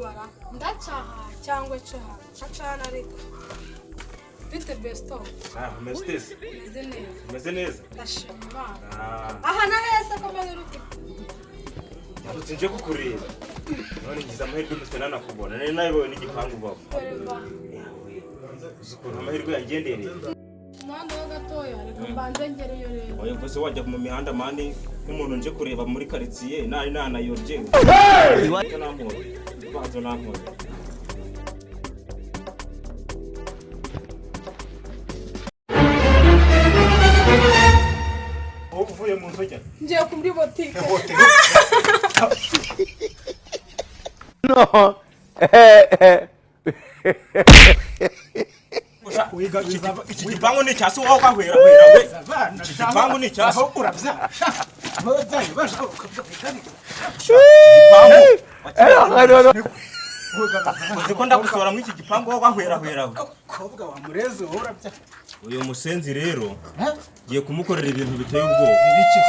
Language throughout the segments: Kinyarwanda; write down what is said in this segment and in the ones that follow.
bara ndacaha cyangwa cyaha acana ariko bite besto meze neza ndashima aha na hese komeze ruti nje kukureba none ngize amahirwe mutwe nanakubona nari nayo n'igipangu babo uzukuntu amahirwe yangendereye mwana wa gatoya reka mbanze ngereyo rero oya gusa wajya mu mihanda mandi nk'umuntu nje kureba muri quartier nari nanayobye iwacu nampora bazo nampora uvuye mu nzoga ngiye kumuri botike no iki gipangu ni cyasi waho kahwera we iki gipangu ni cyasi urabya Uziko ndagusora mu iki gipangu waho kahwera we kobwa wa mureze urabya uyu musenzi rero giye kumukorera ibintu biteye ubwoba ibiki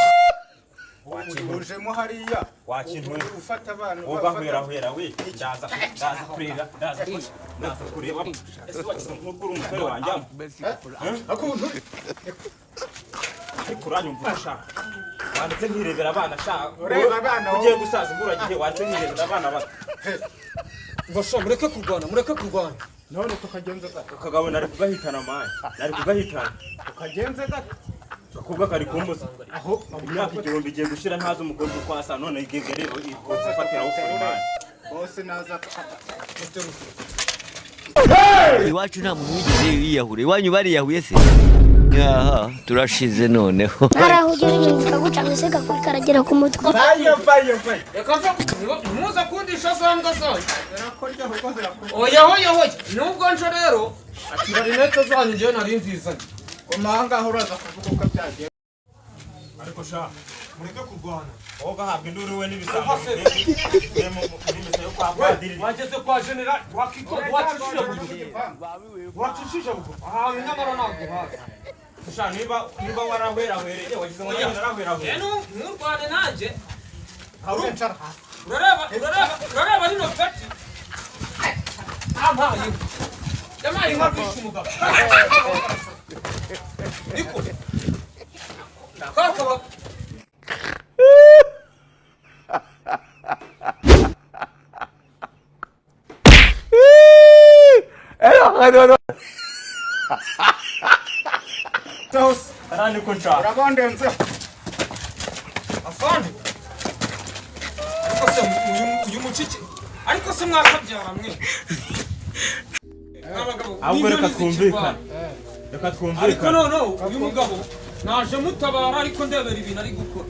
wakihujemo hariya wakintu ufata abantu ugahwera we ndaza kureba ese wakize nk'ubwo umusore wanjye akuntu kuranyumva ushaka wanditse nkirebera abana shaka ureba abana ugiye gusaza imburagihe wanditse nkirebera abana bato ngo sho mureke kurwana none tukagenza ukagabo nari kugahitana amaye nari kugahitana tukagenze gato akubwa kari kumbuza aho imyaka igihumbi igiye gushira ntazo umukobwa kwasa none igege rero ikotse fatira aho Imana bose naza iwacu nta muntu wigeze yiyahure iwanyu bariyahuye se aha turashize noneho narahugira ibintu kaguca ngisega kuri karagera ku mutwe bayo reka muza kundisha sanga sanga oya nubwo nje rero akira rinete zanyu nje nari nzizanye umanga aho uraza kuvuga uko byagiye ariko sha mureke kurwana oga habwe nduru we nibisanga mu misa yo kwa padiri wageze kwa general wacishije bugu aha nyamara ntabwo haza sha niba warahwera hwereye wagize ngo narahwera nurwane nanjye ncara urareba rino gati amaye yamaye nkabisha umugabo niko kakaba no tos arani ko nshaka urabandenze afande ariko se uyu mucike ariko se mwakabyara mwe ahubwo reka twumvikane ariko none uyu mugabo naje mutabara ariko ndebera ibintu ari gukora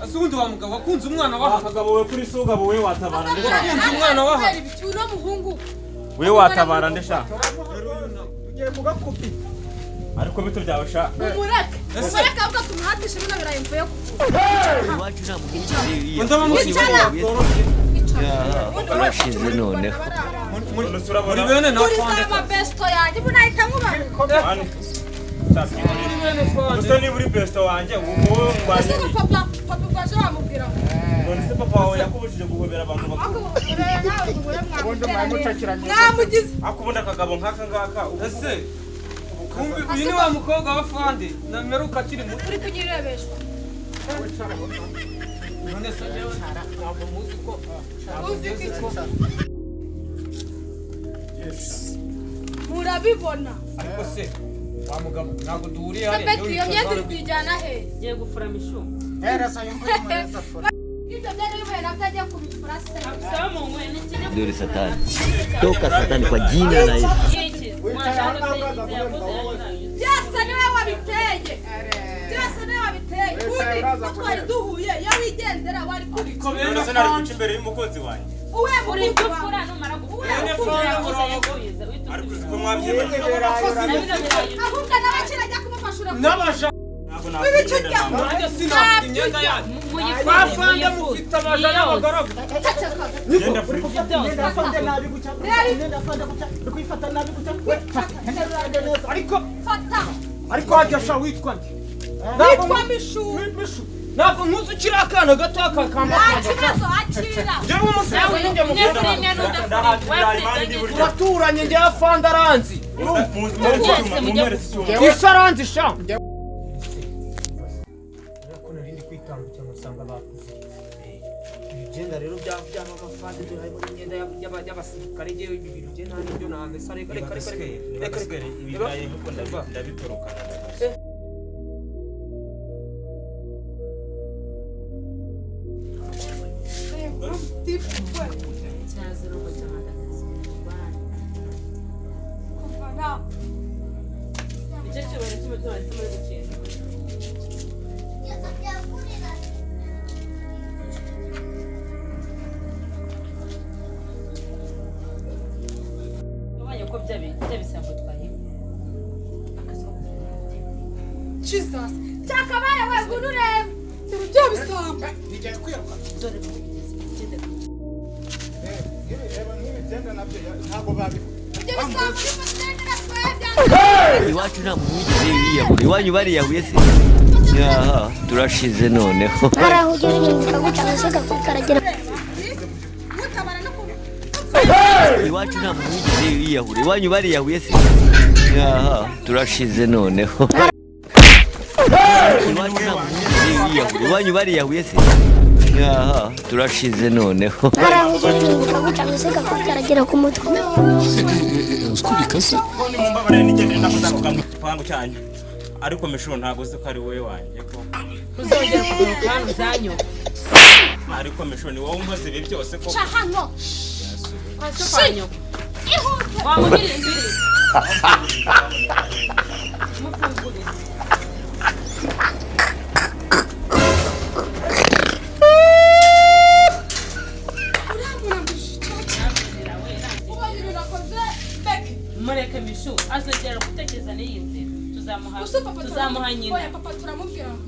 ase ubundi wa mugabo wakunze umwana waha akagabo we kuri sugabo we watabara ndeshaka wakunze umwana waha uno muhungu we watabara ndeshaka ugiye kugakupi ariko bito byawe sha umureke ahubwo tumuhatishe bino birayi mvuye iwacu nta muntu wigeze yiyahure ndabamwishyura turashize noneho muri bene na kuri fande za besto yanjye bunahita nkuba gusa niba uri besto wanjye wowe ese papa bwaje bamubwira none se papa wawe yakubujije guhobera abantu bakuru ubundi mwamutakiranye mwamugize akubunda akagabo nk'aka ngaka ese kumbi uyu ni wa mukobwa wa fande na meruka akiri muto uri kunyirebeshwa none se jewe ntabwo muzi ko murabibona ariko se wa mugabo ntabwo duhuriye sabeti iyo myenda iri kwijyana he Ngiye gufurama ishuma. hereza yumva mureza fora ibyo byari bibaye nabyo agiye kubifura se Sawa mwe n'ikijya dore satani toka satani kwa jina la Yesu iki. Mwashaka se yakoze byose niwe wabiteye ubundi twari duhuye iyo wigendera wari kubikora none se nari guca imbere y'umukozi wanjye uwe uri gufura numara gufura ariko uzi ko mwabyibanye ahubwo n'abakira ajya kumufashura n'abaja ntabwo ibicu bya nanjye sinafite imyenda yanyu kwa fande mufite abaja n'abagaragu genda free ariko hajya sha witwa nde witwa mishu ntabwo nkuzi ukiri akana gato kakamba nta kibazo akira njyewe umusore w'injye mugenda ndahazi ibirayi mani ndi burya turaturanye njye afande aranzi mumeretse aranzi sha ko narindi kwitambukira musanga bakuze ibigenda rero byaba amafande byo harimo imyenda y'abasirikare je ibintu je nta nibyo namesa reka ibirayi nuko ndabitorokana Jesus. Cyakabare we gunurebe. Ibyo bisamba. Nijye kwiruka. Dore mu gende. Reba nk'ibitenda nabyo ntabwo babivuga. Ibyo bisamba bifatanya twebya. Iwacu nta muntu wigeze yiyahura. Iwanyu bariyahuye se? Aha, turashize noneho. Narahugira ibintu bikaguca agasega karagera. Mutabara no ku. Iwacu nta muntu wigeze yiyahura. Iwanyu bariyahuye se? Aha, turashize noneho. Iwacu nta muntu wigeze yiyahura. Iwanyu bariyahuye se? Aha, turashize noneho. Narahugira ibintu bikaguca agasega karagera ku mutwe. ni mumbabare nigende nakuzakuga mu gipangu cyanyu ariko mishuro ntago se ko ari wowe wanjye ko uzongera kugaruka hano uzanyo ariko mishuro ni wowe umbaze ibi byose ko Cha hano. kwasofanyo wamugirira imbere mufungure mureke mishu azongera gutekereza n'iyi nzira tuzamuha nyina Oya papa turamubwira ngo